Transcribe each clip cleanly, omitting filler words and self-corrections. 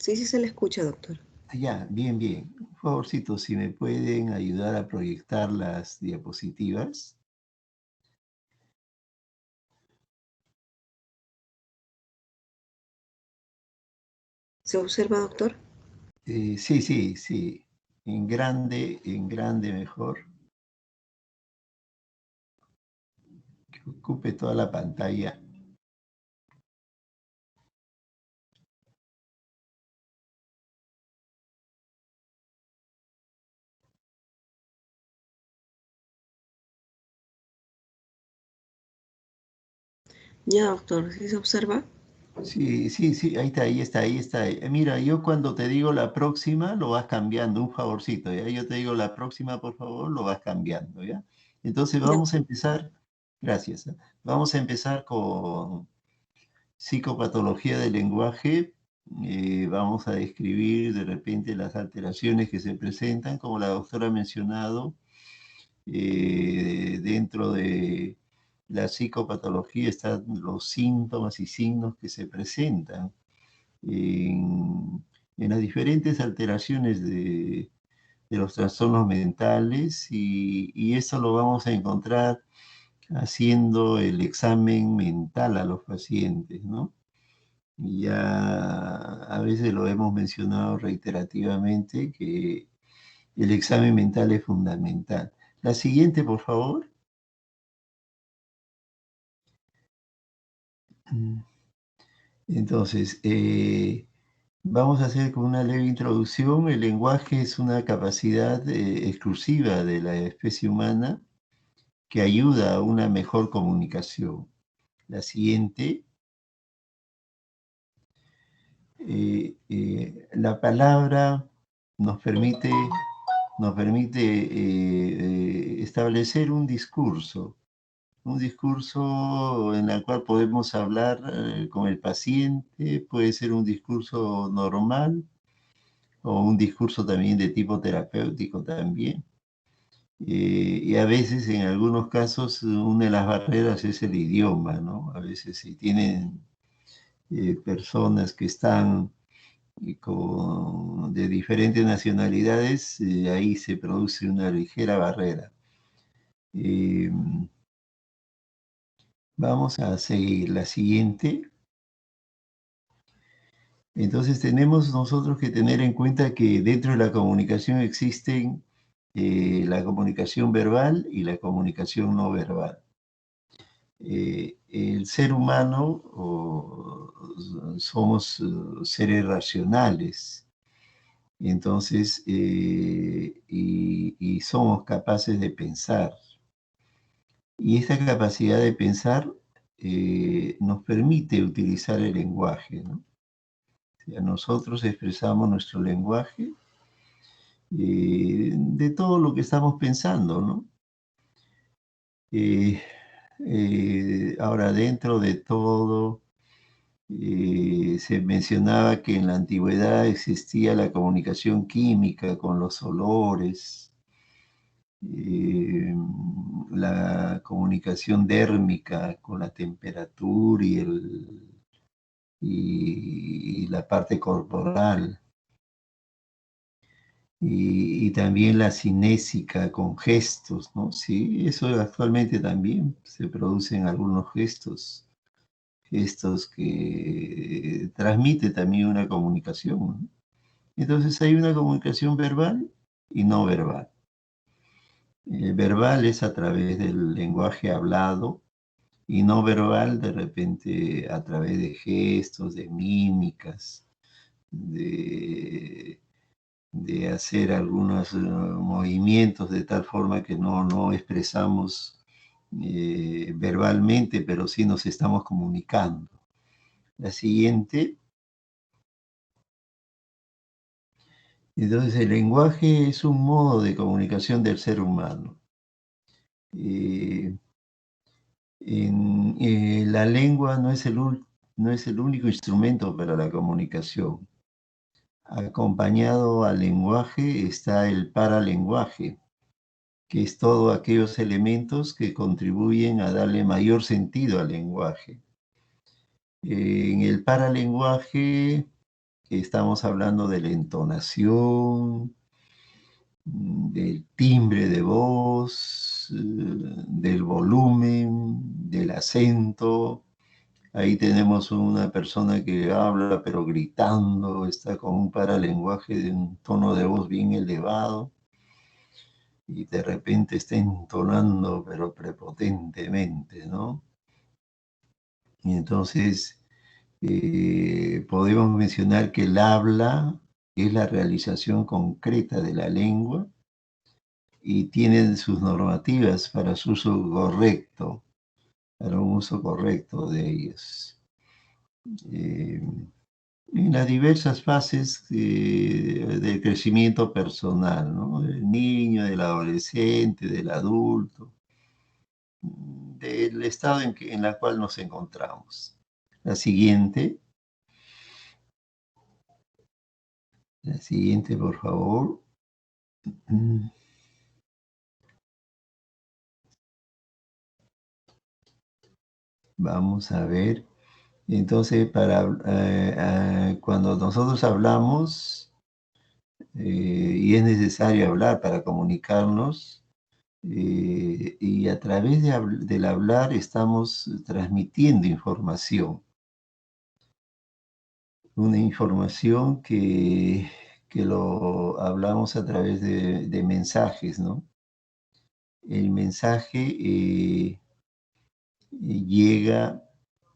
Sí, sí se le escucha, doctor. Ya, bien, bien. Un favorcito, si me pueden ayudar a proyectar las diapositivas. ¿Se observa, doctor? Sí, sí, sí. En grande mejor. Que ocupe toda la pantalla. Ya, doctor, ¿sí se observa? Sí, sí, sí, ahí está, ahí está, ahí está. Mira, yo cuando te digo la próxima, lo vas cambiando, un favorcito, ¿ya? Yo te digo la próxima, por favor, lo vas cambiando, ¿ya? Entonces Ya. vamos a empezar, gracias, ¿eh? Vamos a empezar con psicopatología del lenguaje. Vamos a describir de repente las alteraciones que se presentan, como la doctora ha mencionado, dentro de la psicopatología están los síntomas y signos que se presentan en las diferentes alteraciones de los trastornos mentales y eso lo vamos a encontrar haciendo el examen mental a los pacientes, ¿no? Y ya a veces lo hemos mencionado reiterativamente que el examen mental es fundamental. La siguiente, por favor. Entonces, vamos a hacer con una leve introducción. El lenguaje es una capacidad exclusiva de la especie humana que ayuda a una mejor comunicación. La siguiente, la palabra nos permite establecer un discurso en el cual podemos hablar con el paciente, puede ser un discurso normal o un discurso también de tipo terapéutico también. Y a veces, en algunos casos, una de las barreras es el idioma, ¿no? A veces si tienen personas que están de diferentes nacionalidades, ahí se produce una ligera barrera. Eh, Vamos a seguir la siguiente. Entonces tenemos nosotros que tener en cuenta que dentro de la comunicación existen la comunicación verbal y la comunicación no verbal. El ser humano somos seres racionales, entonces, y somos capaces de pensar. Y esta capacidad de pensar nos permite utilizar el lenguaje, ¿no? O sea, nosotros expresamos nuestro lenguaje de todo lo que estamos pensando, ¿no? Eh, Ahora, dentro de todo, se mencionaba que en la antigüedad existía la comunicación química con los olores, eh, la comunicación dérmica con la temperatura y la parte corporal. Y también la cinésica con gestos, ¿no? Sí, eso actualmente también se producen algunos gestos, gestos que transmite también una comunicación, ¿no? Entonces hay una comunicación verbal y no verbal. Verbal es a través del lenguaje hablado y no verbal de repente a través de gestos, de mímicas, de hacer algunos movimientos de tal forma que no expresamos verbalmente, pero sí nos estamos comunicando. La siguiente. Entonces, el lenguaje es un modo de comunicación del ser humano. Eh, la lengua no es el único instrumento para la comunicación. Acompañado al lenguaje está el paralenguaje, que es todos aquellos elementos que contribuyen a darle mayor sentido al lenguaje. En el paralenguaje que estamos hablando de la entonación, del timbre de voz, del volumen, del acento. Ahí tenemos una persona que habla pero gritando, está con un paralenguaje de un tono de voz bien elevado y de repente está entonando pero prepotentemente, ¿no? Y entonces podemos mencionar que el habla es la realización concreta de la lengua y tienen sus normativas para su uso correcto, para un uso correcto de ellos. Eh, en las diversas fases del crecimiento personal, ¿no? Del niño, del adolescente, del adulto, del estado en la cual nos encontramos. La siguiente, por favor. Mm, Vamos a ver. Entonces, cuando nosotros hablamos, y es necesario hablar para comunicarnos, y a través del hablar estamos transmitiendo información, una información que lo hablamos a través de mensajes, ¿no? El mensaje llega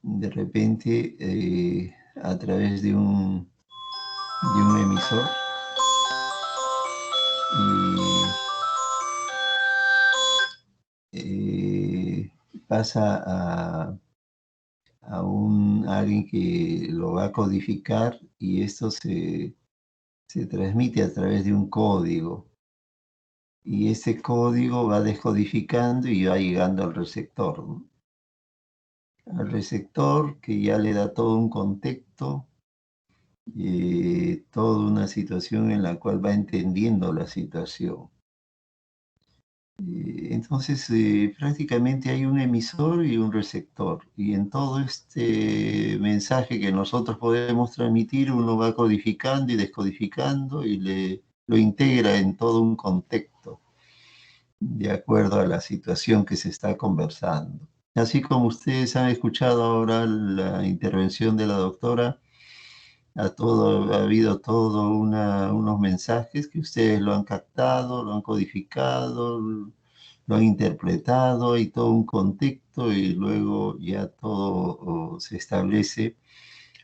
de repente a través de un emisor y pasa a alguien que lo va a codificar y esto se transmite a través de un código. Y ese código va descodificando y va llegando al receptor, ¿no? Al receptor que ya le da todo un contexto, toda una situación en la cual va entendiendo la situación. Entonces, prácticamente hay un emisor y un receptor. Y en todo este mensaje que nosotros podemos transmitir, uno va codificando y descodificando y lo integra en todo un contexto, de acuerdo a la situación que se está conversando. Así como ustedes han escuchado ahora la intervención de la doctora, ha habido unos mensajes que ustedes lo han captado, lo han codificado, lo han interpretado, hay todo un contexto y luego ya todo se establece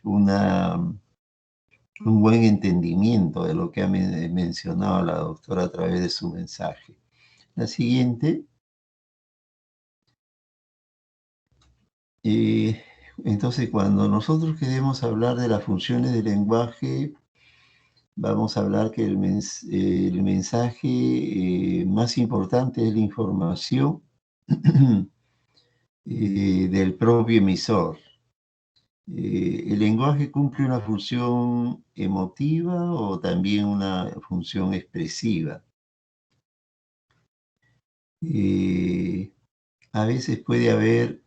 una, un buen entendimiento de lo que ha mencionado la doctora a través de su mensaje. La siguiente. eh, entonces, cuando nosotros queremos hablar de las funciones del lenguaje, vamos a hablar que el mensaje más importante es la información del propio emisor. ¿El lenguaje cumple una función emotiva o también una función expresiva? Eh, a veces puede haber,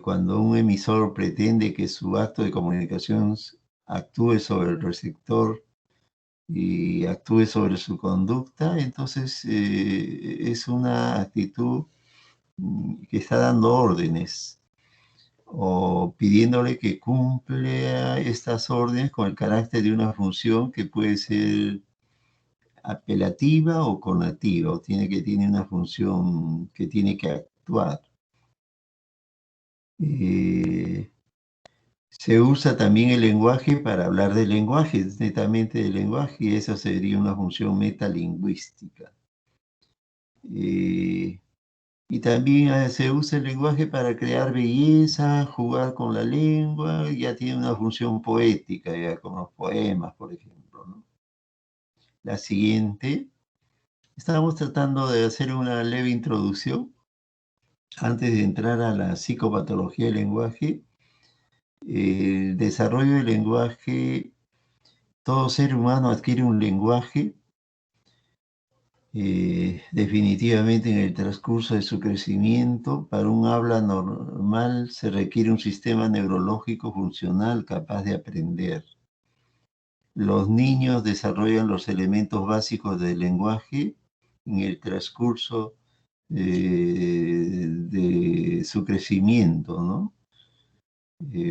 cuando un emisor pretende que su acto de comunicación actúe sobre el receptor y actúe sobre su conducta, entonces es una actitud que está dando órdenes o pidiéndole que cumpla estas órdenes con el carácter de una función que puede ser apelativa o conativa, o tiene una función que tiene que actuar. Eh, Se usa también el lenguaje para hablar del lenguaje, netamente del lenguaje, y esa sería una función metalingüística. Eh, y también se usa el lenguaje para crear belleza, jugar con la lengua, ya tiene una función poética, ya como los poemas, por ejemplo, ¿no? La siguiente, estamos tratando de hacer una leve introducción antes de entrar a la psicopatología del lenguaje. El desarrollo del lenguaje, todo ser humano adquiere un lenguaje. Definitivamente en el transcurso de su crecimiento, para un habla normal se requiere un sistema neurológico funcional capaz de aprender. los niños desarrollan los elementos básicos del lenguaje en el transcurso de su crecimiento, ¿no?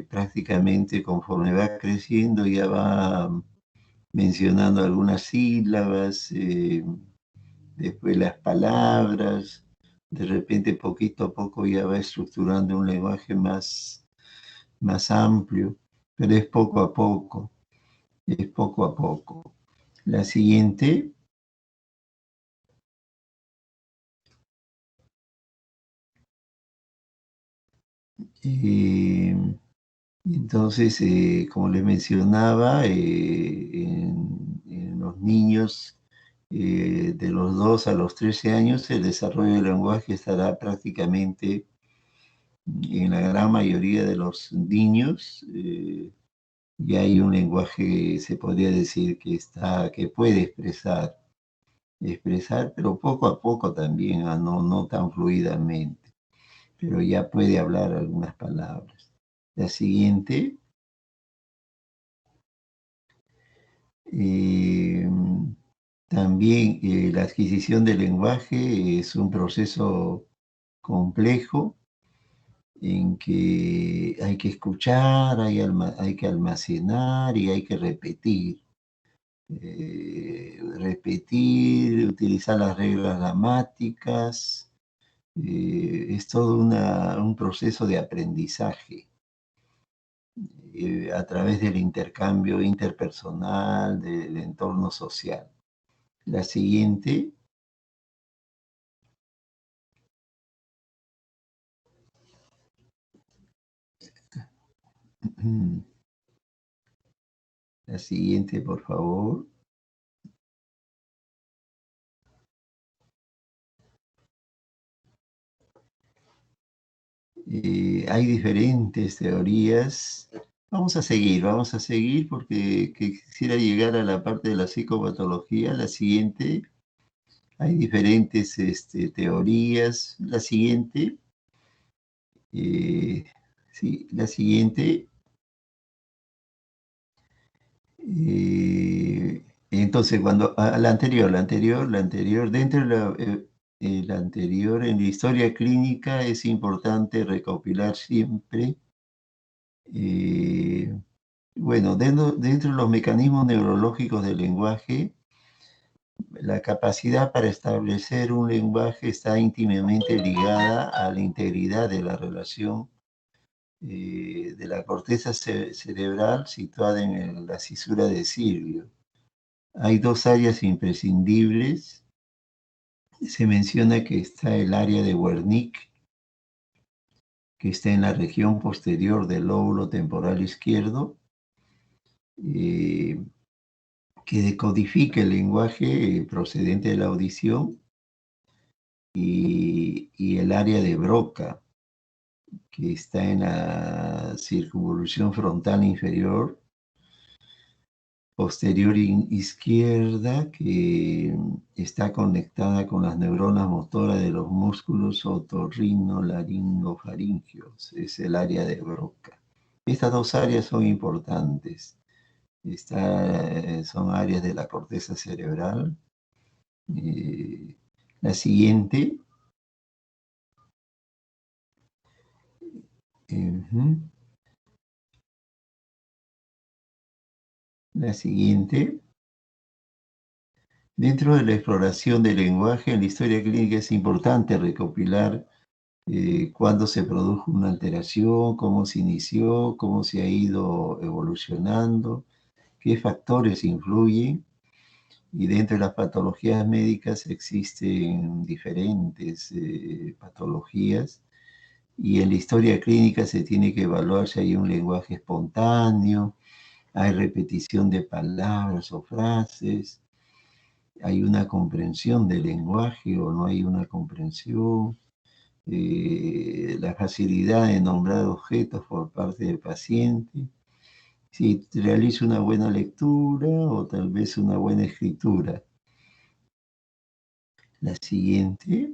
Prácticamente conforme va creciendo ya va mencionando algunas sílabas, después las palabras, de repente poquito a poco ya va estructurando un lenguaje más amplio, pero es poco a poco, es poco a poco. La siguiente, eh, entonces, como les mencionaba, en los niños de los 2 a los 13 años, el desarrollo del lenguaje estará prácticamente en la gran mayoría de los niños. Ya hay un lenguaje, se podría decir, que puede expresar, pero poco a poco también, no tan fluidamente, pero ya puede hablar algunas palabras. La siguiente. Eh, También la adquisición del lenguaje es un proceso complejo en que hay que escuchar, hay que almacenar y hay que repetir. Repetir, utilizar las reglas gramáticas, es todo un proceso de aprendizaje a través del intercambio interpersonal, del entorno social. La siguiente, la siguiente, por favor. Hay diferentes teorías. Vamos a seguir porque quisiera llegar a la parte de la psicopatología. La siguiente, hay diferentes teorías. La siguiente, eh, sí, la siguiente. Entonces, la anterior, dentro de la anterior, en la historia clínica es importante recopilar siempre, eh, bueno, dentro de los mecanismos neurológicos del lenguaje, la capacidad para establecer un lenguaje está íntimamente ligada a la integridad de la relación de la corteza cerebral situada en la cisura de Silvio. Hay dos áreas imprescindibles. Se menciona que está el área de Wernicke, que está en la región posterior del lóbulo temporal izquierdo, eh, que decodifica el lenguaje procedente de la audición, y el área de Broca, que está en la circunvolución frontal inferior posterior izquierda, que está conectada con las neuronas motoras de los músculos otorrinolaringofaringios. Es el área de Broca. Estas dos áreas son importantes. Son áreas de la corteza cerebral. Eh, la siguiente. Ujú. La siguiente. Dentro de la exploración del lenguaje en la historia clínica es importante recopilar cuándo se produjo una alteración, cómo se inició, cómo se ha ido evolucionando, qué factores influyen. Y dentro de las patologías médicas existen diferentes patologías. Y en la historia clínica se tiene que evaluar si hay un lenguaje espontáneo, hay repetición de palabras o frases, hay una comprensión del lenguaje o no hay una comprensión, la facilidad de nombrar objetos por parte del paciente, si realiza una buena lectura o tal vez una buena escritura. La siguiente.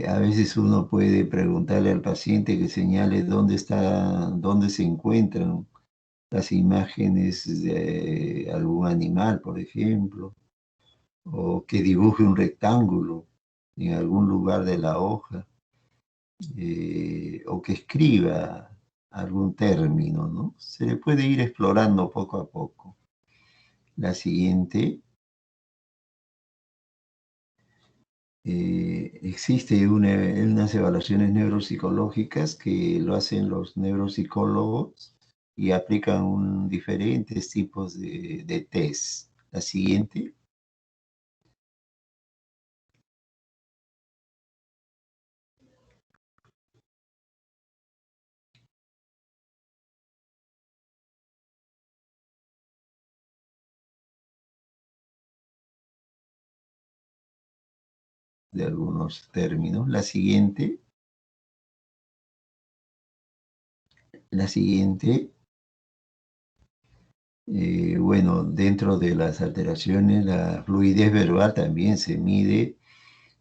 A veces uno puede preguntarle al paciente que señale dónde se encuentran las imágenes de algún animal, por ejemplo, o que dibuje un rectángulo en algún lugar de la hoja, o que escriba algún término, ¿no? Se le puede ir explorando poco a poco. La siguiente, existe unas evaluaciones neuropsicológicas que lo hacen los neuropsicólogos y aplican diferentes tipos de test. La siguiente, de algunos términos. La siguiente, bueno, dentro de las alteraciones, la fluidez verbal también se mide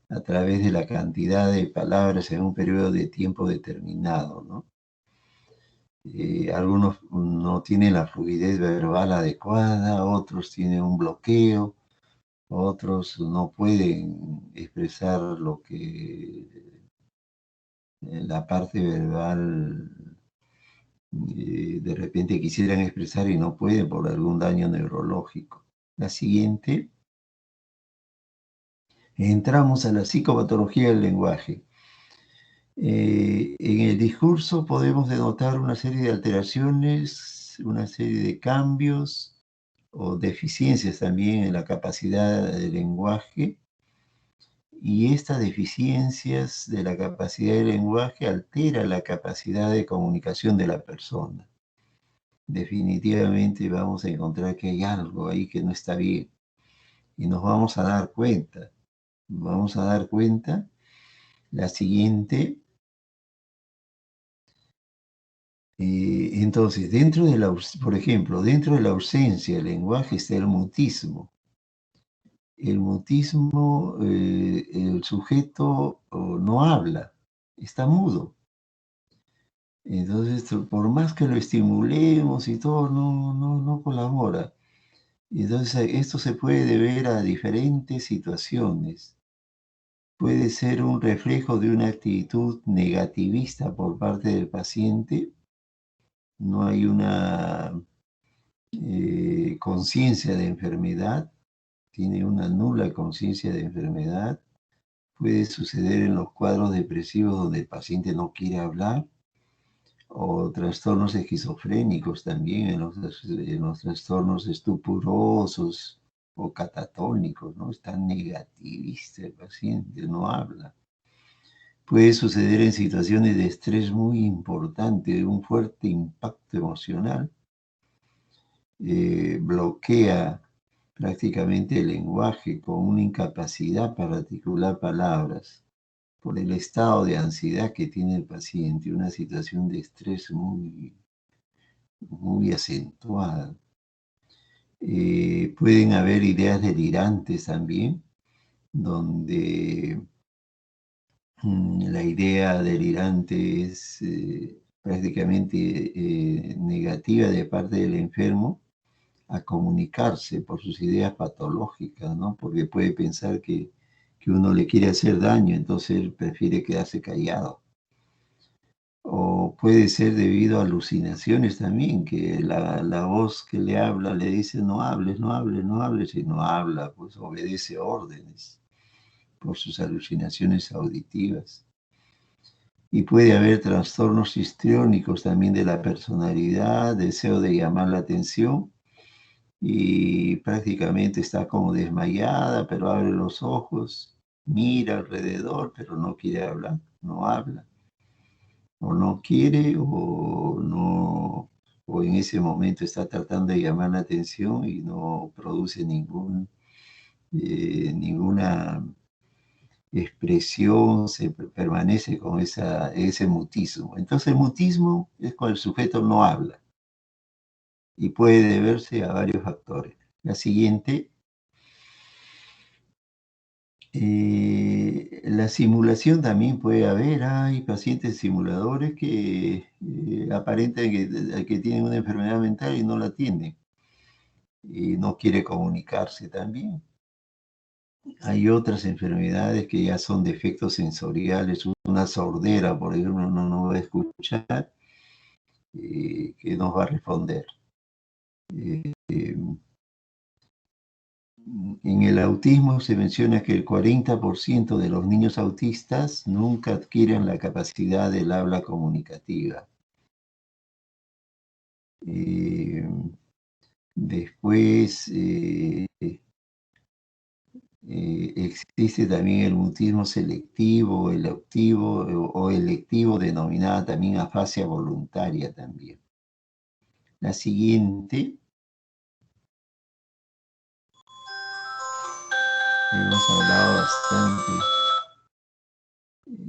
a través de la cantidad de palabras en un periodo de tiempo determinado, ¿no? Algunos no tienen la fluidez verbal adecuada, otros tienen un bloqueo, otros no pueden expresar lo que la parte verbal de repente quisieran expresar y no pueden por algún daño neurológico. La siguiente, entramos a la psicopatología del lenguaje. En el discurso podemos denotar una serie de alteraciones, una serie de cambios o deficiencias también en la capacidad del lenguaje, y estas deficiencias de la capacidad del lenguaje alteran la capacidad de comunicación de la persona. Definitivamente vamos a encontrar que hay algo ahí que no está bien y nos vamos a dar cuenta. Vamos a dar cuenta. La siguiente. Entonces, por ejemplo, dentro de la ausencia del lenguaje está el mutismo. El mutismo, el sujeto no habla, está mudo. Entonces, por más que lo estimulemos y todo, no colabora. Entonces, esto se puede deber a diferentes situaciones. Puede ser un reflejo de una actitud negativista por parte del paciente. No hay una conciencia de enfermedad, tiene una nula conciencia de enfermedad. Puede suceder en los cuadros depresivos donde el paciente no quiere hablar, o trastornos esquizofrénicos también, en los trastornos estupurosos o catatónicos, ¿no? Está negativista el paciente, no habla. Puede suceder en situaciones de estrés muy importante, de un fuerte impacto emocional. Bloquea prácticamente el lenguaje con una incapacidad para articular palabras por el estado de ansiedad que tiene el paciente, una situación de estrés muy, muy acentuada. Pueden haber ideas delirantes también, donde la idea delirante es prácticamente negativa de parte del enfermo a comunicarse por sus ideas patológicas, ¿no? Porque puede pensar que uno le quiere hacer daño, entonces él prefiere quedarse callado. O puede ser debido a alucinaciones también, que la voz que le habla le dice no hables, no hables, no hables, y no habla, pues obedece órdenes por sus alucinaciones auditivas. Y puede haber trastornos histriónicos también de la personalidad, deseo de llamar la atención, y prácticamente está como desmayada, pero abre los ojos, mira alrededor, pero no quiere hablar, no habla, o no quiere, o no, o en ese momento está tratando de llamar la atención y no produce ninguna expresión, se permanece con ese mutismo. Entonces el mutismo es cuando el sujeto no habla y puede deberse a varios factores. La siguiente, La simulación también puede haber. Hay pacientes simuladores que aparentan que tienen una enfermedad mental y no la tienen. Y no quiere comunicarse también. Hay otras enfermedades que ya son defectos sensoriales, una sordera, por ejemplo, no va a escuchar, que nos va a responder. Eh, en el autismo se menciona que el 40% de los niños autistas nunca adquieren la capacidad del habla comunicativa. Eh, Después existe también el mutismo selectivo, electivo o electivo, denominada también afasia voluntaria también. La siguiente, hemos hablado bastante,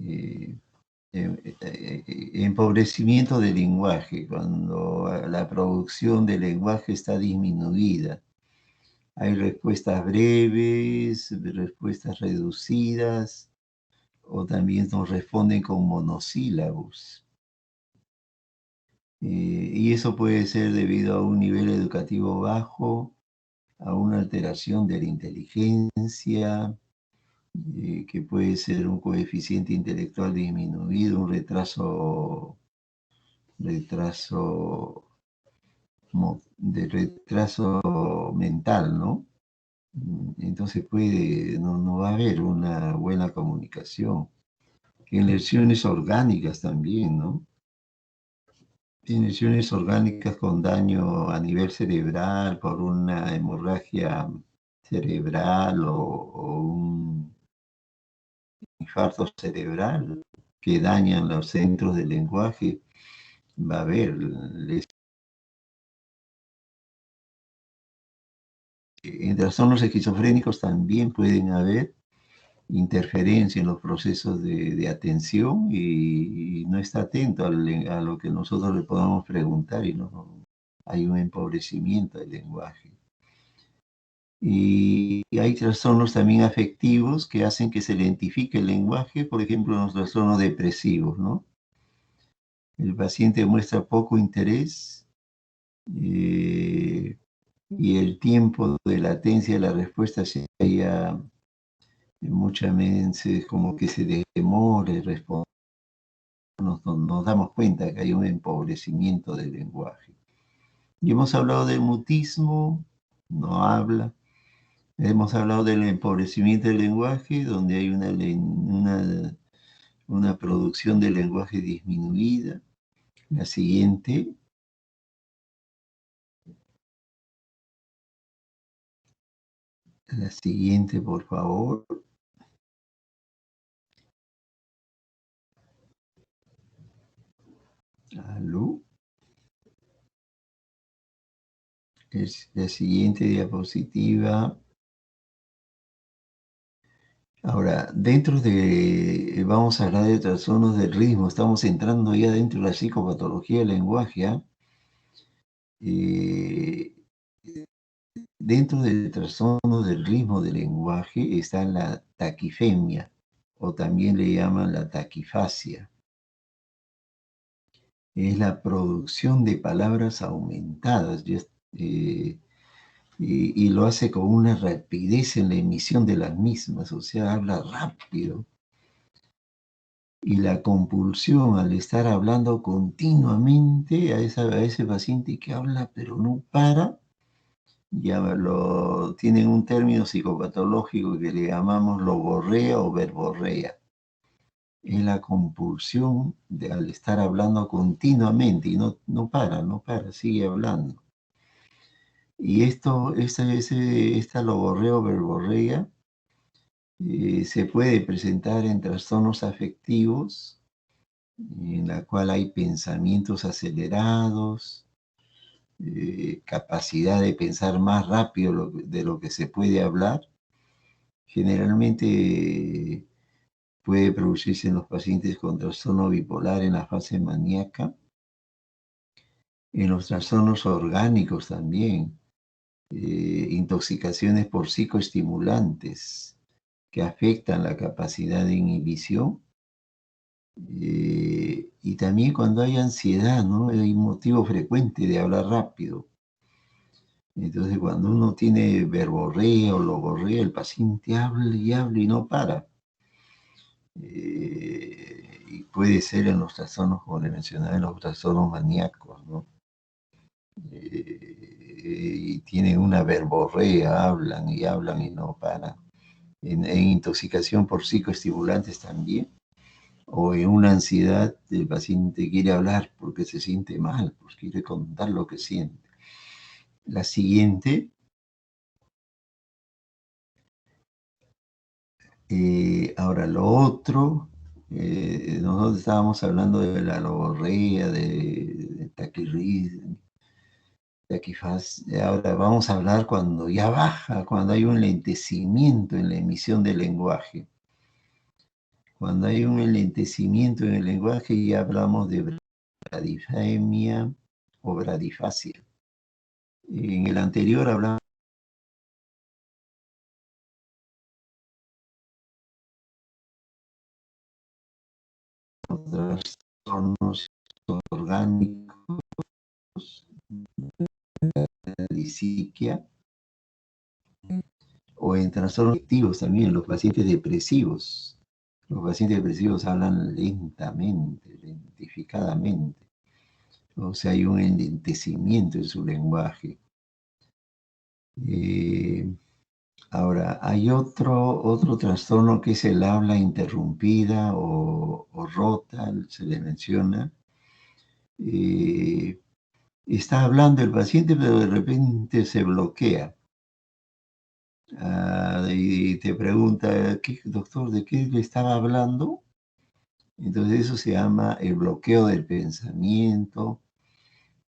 eh, empobrecimiento del lenguaje, cuando la producción del lenguaje está disminuida. Hay respuestas breves, respuestas reducidas, o también nos responden con monosílabos. Y eso puede ser debido a un nivel educativo bajo, a una alteración de la inteligencia, que puede ser un coeficiente intelectual disminuido, un retraso, de retraso mental, ¿no? Entonces no va a haber una buena comunicación. En lesiones orgánicas también, ¿no? En lesiones orgánicas con daño a nivel cerebral por una hemorragia cerebral o un infarto cerebral que dañan los centros del lenguaje, va a haber. En trastornos esquizofrénicos también pueden haber interferencia en los procesos de atención y no está atento a lo que nosotros le podamos preguntar y no hay un empobrecimiento del lenguaje. Y hay trastornos también afectivos que hacen que se identifique el lenguaje, por ejemplo, los trastornos depresivos, ¿no? El paciente muestra poco interés eh, y el tiempo de latencia de la respuesta se haya muchas veces como que se demore responder. Nos damos cuenta que hay un empobrecimiento del lenguaje. Y hemos hablado del mutismo, no habla. Hemos hablado del empobrecimiento del lenguaje, donde hay una producción del lenguaje disminuida. La siguiente, por favor. Aló. Es la siguiente diapositiva. Ahora, vamos a hablar de trastornos del ritmo, estamos entrando ya dentro de la psicopatología del lenguaje, ¿ah? Eh, Dentro del trastorno del ritmo del lenguaje está la taquifemia, o también le llaman la taquifasia. Es la producción de palabras aumentadas, y lo hace con una rapidez en la emisión de las mismas, o sea, habla rápido. Y la compulsión al estar hablando continuamente a ese paciente que habla pero no para, tienen un término psicopatológico que le llamamos logorrea o verborrea. Es la compulsión al estar hablando continuamente y no para, sigue hablando. Y esta logorrea o verborrea se puede presentar en trastornos afectivos, en la cual hay pensamientos acelerados, capacidad de pensar más rápido de lo que se puede hablar. Generalmente puede producirse en los pacientes con trastorno bipolar en la fase maníaca, en los trastornos orgánicos también, intoxicaciones por psicoestimulantes, que afectan la capacidad de inhibición. Y también cuando hay ansiedad, ¿no? Hay un motivo frecuente de hablar rápido. Entonces, cuando uno tiene verborrea o logorrea, el paciente habla y no para. Y puede ser en los trastornos, como le mencionaba, en los trastornos maníacos, ¿no? Y tienen una verborrea, hablan y no paran. En intoxicación por psicoestimulantes también, o en una ansiedad, el paciente quiere hablar porque se siente mal, pues quiere contar lo que siente. La siguiente, ahora lo otro, nosotros estábamos hablando de la logorrea, de taquirrismo, ahora vamos a hablar cuando ya baja, cuando hay un lentecimiento en la emisión del lenguaje. Cuando hay un enlentecimiento en el lenguaje ya hablamos de bradifemia o bradifasia. En el anterior hablamos de trastornos orgánicos, disiquia, o en trastornos afectivos también, los pacientes depresivos. Los pacientes depresivos hablan lentamente, lentificadamente. O sea, hay un enlentecimiento en su lenguaje. Ahora, hay otro trastorno que es el habla interrumpida o rota, se le menciona. Eh, Está hablando el paciente, pero de repente se bloquea. Y te pregunta, doctor, ¿de qué le estaba hablando? Entonces eso se llama el bloqueo del pensamiento.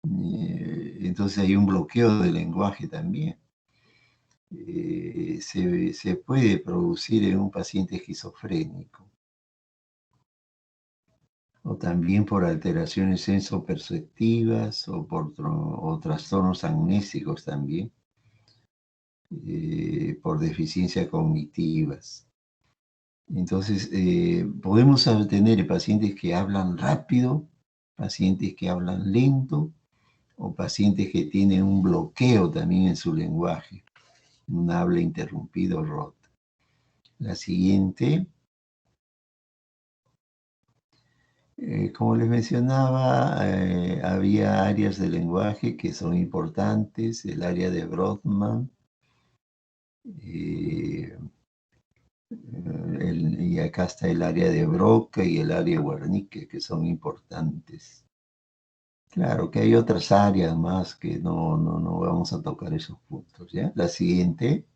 Entonces hay un bloqueo del lenguaje también. Se puede producir en un paciente esquizofrénico o también por alteraciones sensoperceptivas o trastornos amnésicos también, por deficiencias cognitivas. Entonces, podemos tener pacientes que hablan rápido, pacientes que hablan lento o pacientes que tienen un bloqueo también en su lenguaje, un habla interrumpido o rota. La siguiente, como les mencionaba, había áreas de lenguaje que son importantes, el área de Brodmann, eh, y acá está el área de Broca y el área de Wernicke, que son importantes. Claro que hay otras áreas más que no vamos a tocar esos puntos, ¿ya? La siguiente.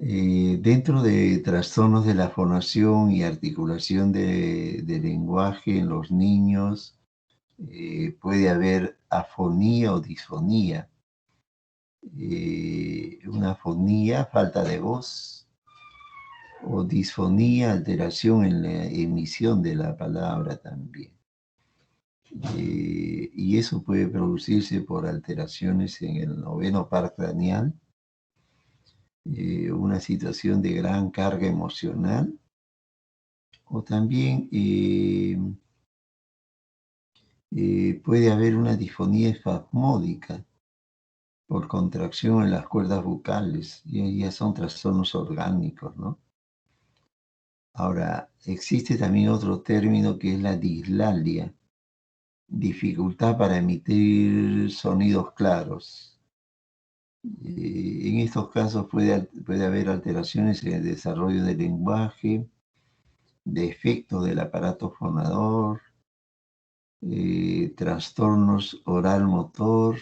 Dentro de trastornos de la fonación y articulación de lenguaje en los niños, puede haber afonía o disfonía. Una afonía, falta de voz, o disfonía, alteración en la emisión de la palabra también. Y eso puede producirse por alteraciones en el noveno par craneal, una situación de gran carga emocional, o también puede haber una disfonía espasmódica por contracción en las cuerdas vocales, y ahí ya son trastornos orgánicos, ¿no? Ahora, existe también otro término que es la dislalia, dificultad para emitir sonidos claros. En estos casos puede haber alteraciones en el desarrollo del lenguaje, defectos del aparato fonador, trastornos oral motor,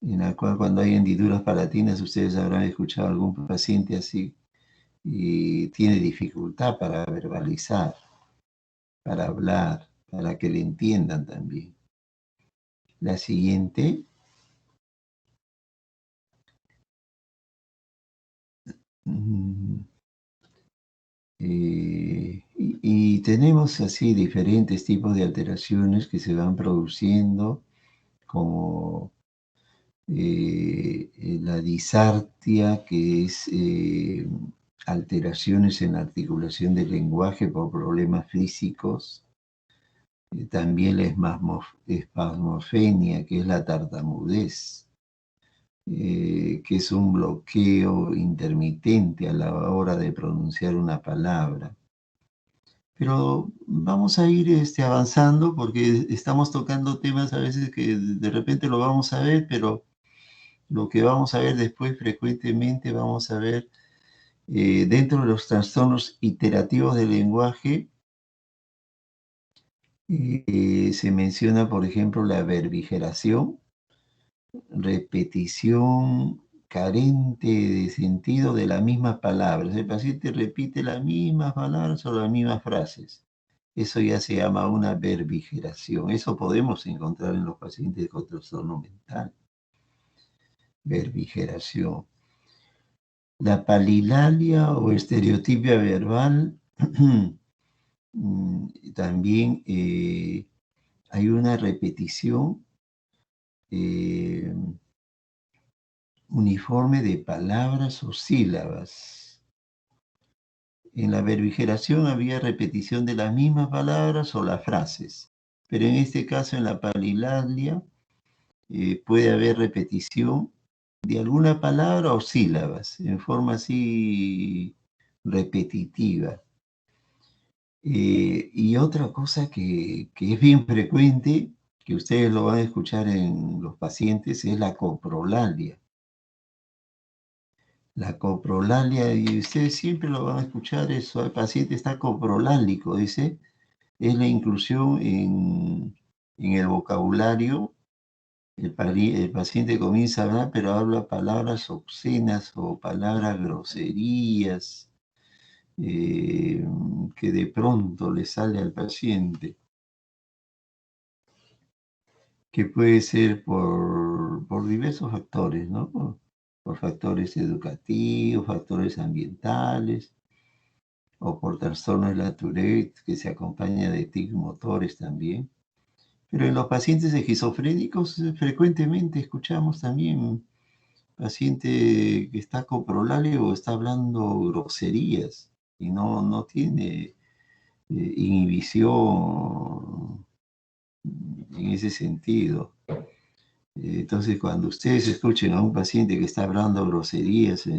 en la cual cuando hay hendiduras palatinas, ustedes habrán escuchado a algún paciente así y tiene dificultad para verbalizar, para hablar, para que le entiendan también. La siguiente. mm, y tenemos así diferentes tipos de alteraciones que se van produciendo como la disartia, que es alteraciones en la articulación del lenguaje por problemas físicos. También la espasmofenia, que es la tartamudez, que es un bloqueo intermitente a la hora de pronunciar una palabra. Pero vamos a ir avanzando porque estamos tocando temas a veces que de repente lo vamos a ver, pero lo que vamos a ver después frecuentemente vamos a ver dentro de los trastornos iterativos del lenguaje. Se menciona, por ejemplo, la verbigeración, repetición carente de sentido de las mismas palabras. El paciente repite las mismas palabras o las mismas frases. Eso ya se llama una verbigeración. Eso podemos encontrar en los pacientes con trastorno mental. Verbigeración. La palilalia o estereotipia verbal, también hay una repetición eh, uniforme de palabras o sílabas. En la verbigeración había repetición de las mismas palabras o las frases, pero en este caso en la palilalia puede haber repetición de alguna palabra o sílabas en forma así repetitiva. Y otra cosa que es bien frecuente, que ustedes lo van a escuchar en los pacientes, es la coprolalia. La coprolalia, y ustedes siempre lo van a escuchar eso, el paciente está coprolálico, dice, es la inclusión en el vocabulario. El paciente comienza a hablar, pero habla palabras obscenas o palabras groserías que de pronto le sale al paciente, que puede ser por diversos factores, ¿no? Por factores educativos, factores ambientales, o por trastornos de la Tourette, que se acompaña de tics motores también. Pero en los pacientes esquizofrénicos frecuentemente escuchamos también paciente que está coprolalia o está hablando groserías y no tiene inhibición en ese sentido. Entonces, cuando ustedes escuchen a un paciente que está hablando groserías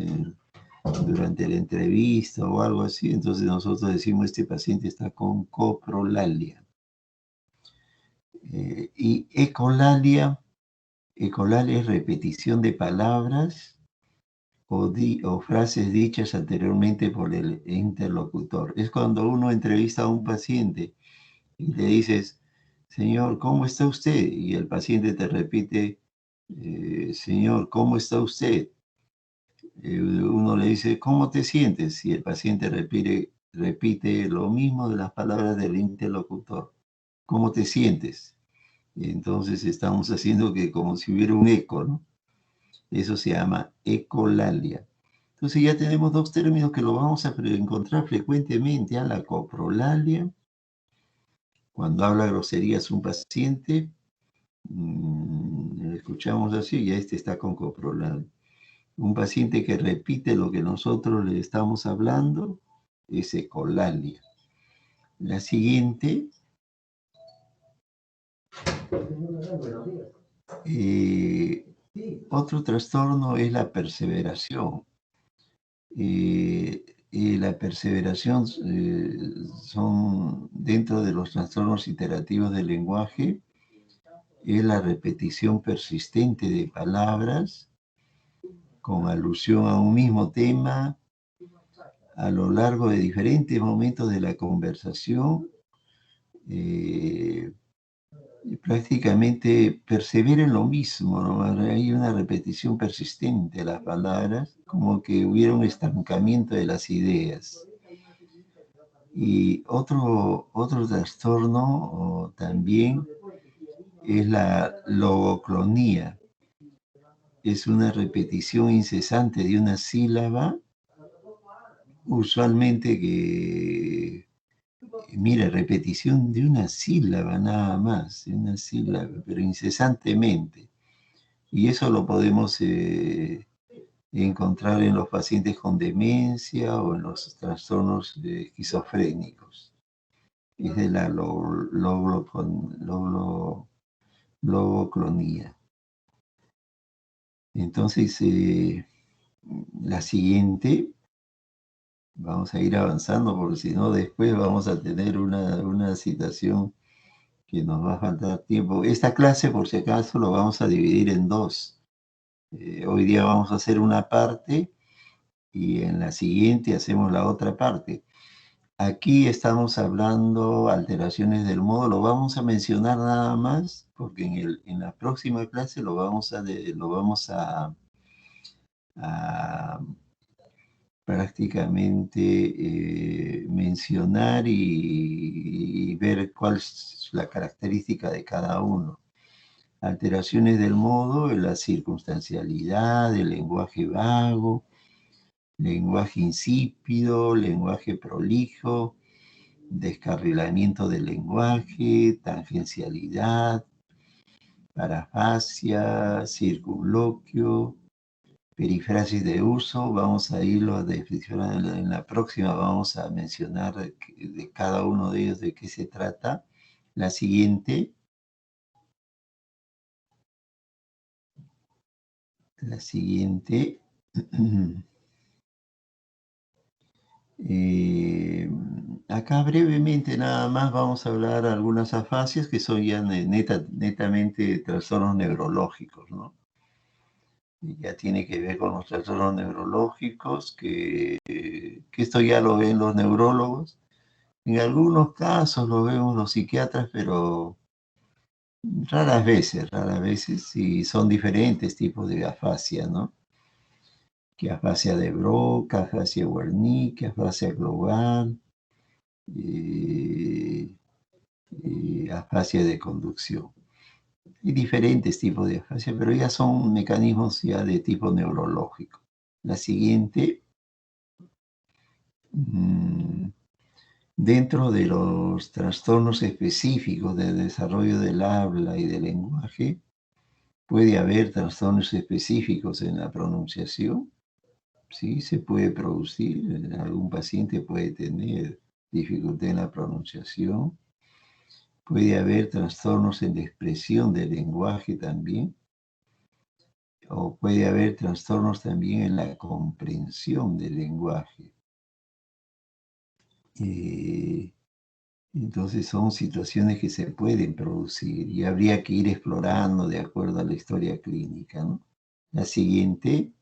durante la entrevista o algo así, entonces nosotros decimos este paciente está con coprolalia. Y ecolalia es repetición de palabras o frases dichas anteriormente por el interlocutor. Es cuando uno entrevista a un paciente y le dices, señor, ¿cómo está usted? Y el paciente te repite, señor, ¿cómo está usted? Uno le dice, ¿cómo te sientes? Y el paciente repite lo mismo de las palabras del interlocutor. ¿Cómo te sientes? Y entonces estamos haciendo que como si hubiera un eco, ¿no? Eso se llama ecolalia. Entonces ya tenemos dos términos que lo vamos a encontrar frecuentemente, a la coprolalia, cuando habla groserías un paciente, escuchamos así, ya este está con coprolalia. Un paciente que repite lo que nosotros le estamos hablando es ecolalia. La siguiente, otro trastorno es la perseveración. Y la perseveración son dentro de los trastornos iterativos del lenguaje, es la repetición persistente de palabras con alusión a un mismo tema a lo largo de diferentes momentos de la conversación. Prácticamente persevera en lo mismo, ¿no? Hay una repetición persistente de las palabras, como que hubiera un estancamiento de las ideas. Y otro trastorno también es la logoclonía. Es una repetición incesante de una sílaba, usualmente que Mira, repetición de una sílaba nada más, de una sílaba, pero incesantemente. Y eso lo podemos encontrar en los pacientes con demencia o en los trastornos esquizofrénicos. Es de la logocronía. Entonces, la siguiente, vamos a ir avanzando porque si no después vamos a tener una situación que nos va a faltar tiempo. Esta clase, por si acaso, lo vamos a dividir en dos. Hoy día vamos a hacer una parte y en la siguiente hacemos la otra parte. Aquí estamos hablando alteraciones del modo, lo vamos a mencionar nada más, porque en la próxima clase a prácticamente mencionar y ver cuál es la característica de cada uno. Alteraciones del modo, la circunstancialidad, el lenguaje vago, lenguaje insípido, lenguaje prolijo, descarrilamiento del lenguaje, tangencialidad, parafasia, circunloquio, perifrasis de uso. Vamos a irlo a descripcionar en la próxima, vamos a mencionar de cada uno de ellos de qué se trata. La siguiente. La siguiente. Acá brevemente nada más vamos a hablar de algunas afasias que son ya netamente trastornos neurológicos, ¿no? Y ya tiene que ver con los trastornos neurológicos, que esto ya lo ven los neurólogos. En algunos casos lo vemos los psiquiatras, pero raras veces, y son diferentes tipos de afasia, ¿no? Que afasia de Broca, afasia Wernicke, afasia global, eh, afasia de conducción. Hay diferentes tipos de afasia, pero ya son mecanismos ya de tipo neurológico. La siguiente, dentro de los trastornos específicos de desarrollo del habla y del lenguaje, puede haber trastornos específicos en la pronunciación. Sí, se puede producir, algún paciente puede tener dificultad en la pronunciación. Puede haber trastornos en la expresión del lenguaje también, o puede haber trastornos también en la comprensión del lenguaje. Entonces son situaciones que se pueden producir y habría que ir explorando de acuerdo a la historia clínica, ¿no? La siguiente.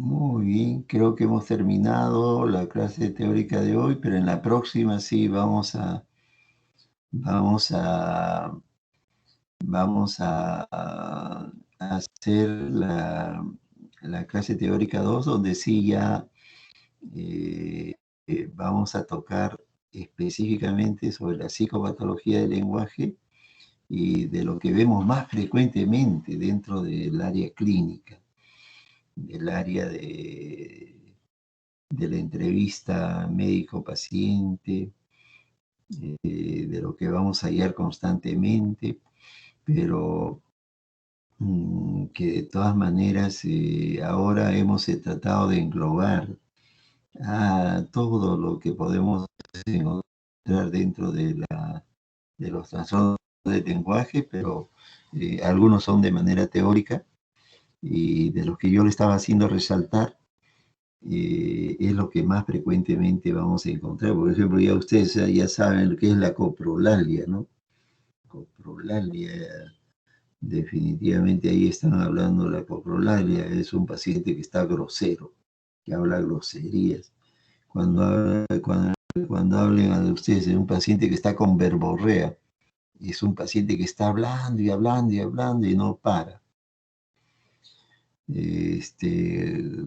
Muy bien, creo que hemos terminado la clase teórica de hoy, pero en la próxima sí vamos a, vamos a hacer la clase teórica 2, donde sí ya vamos a tocar específicamente sobre la psicopatología del lenguaje y de lo que vemos más frecuentemente dentro del área clínica, del área de la entrevista médico-paciente, de lo que vamos a hallar constantemente, pero que de todas maneras ahora hemos tratado de englobar a todo lo que podemos encontrar dentro de los trastornos del lenguaje, pero algunos son de manera teórica y de los que yo le estaba haciendo resaltar es lo que más frecuentemente vamos a encontrar. Por ejemplo, ya ustedes ya saben lo que es la coprolalia, ¿no? Coprolalia, definitivamente ahí están hablando de la coprolalia, es un paciente que está grosero, que habla groserías. Cuando hablen a ustedes de un paciente que está con verborrea, es un paciente que está hablando y hablando y hablando y no para.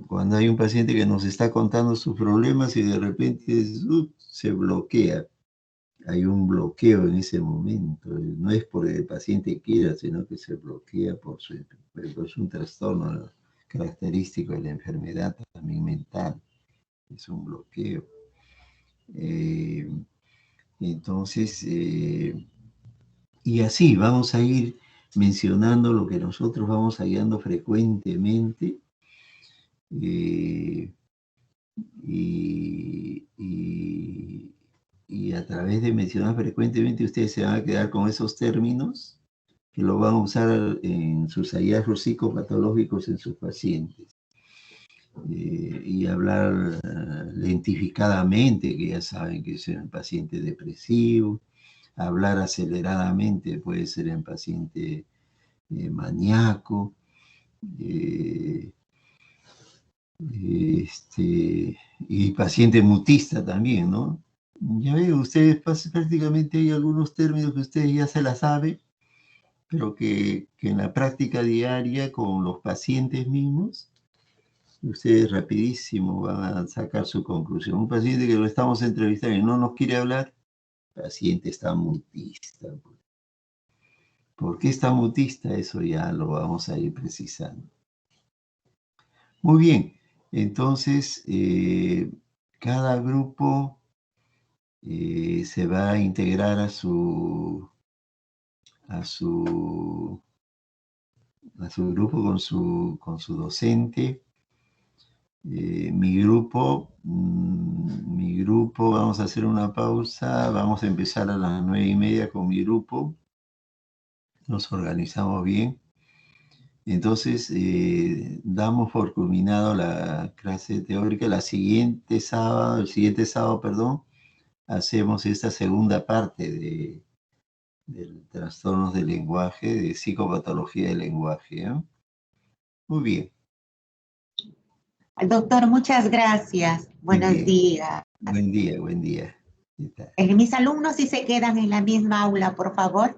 Cuando hay un paciente que nos está contando sus problemas y de repente se bloquea, hay un bloqueo en ese momento. No es porque el paciente quiera, sino que se bloquea es un trastorno característico de la enfermedad también mental. es un bloqueo. Entonces, y así vamos a ir mencionando lo que nosotros vamos hallando frecuentemente. Y, y a través de mencionar frecuentemente, ustedes se van a quedar con esos términos que lo van a usar en sus hallazgos psicopatológicos en sus pacientes. Y hablar lentificadamente, que ya saben que es en paciente depresivo. Hablar aceleradamente puede ser en paciente maníaco. Y paciente mutista también, ¿no? Ya veo, ustedes prácticamente hay algunos términos que ustedes ya se la saben, pero que en la práctica diaria con los pacientes mismos, ustedes rapidísimo van a sacar su conclusión. Un paciente que lo estamos entrevistando y no nos quiere hablar, el paciente está mutista. ¿Por qué está mutista? Eso ya lo vamos a ir precisando. Muy bien, entonces cada grupo se va a integrar a su grupo con su docente. Mi grupo, vamos a hacer una pausa, vamos a empezar a las 9:30 con mi grupo. Nos organizamos bien. Entonces, damos por culminado la clase teórica. El siguiente sábado, perdón, hacemos esta segunda parte del trastornos del lenguaje, de psicopatología del lenguaje, ¿eh? Muy bien. Doctor, muchas gracias. Muy Buenos bien. días. Buen día, buen día. Mis alumnos, si se quedan en la misma aula, por favor.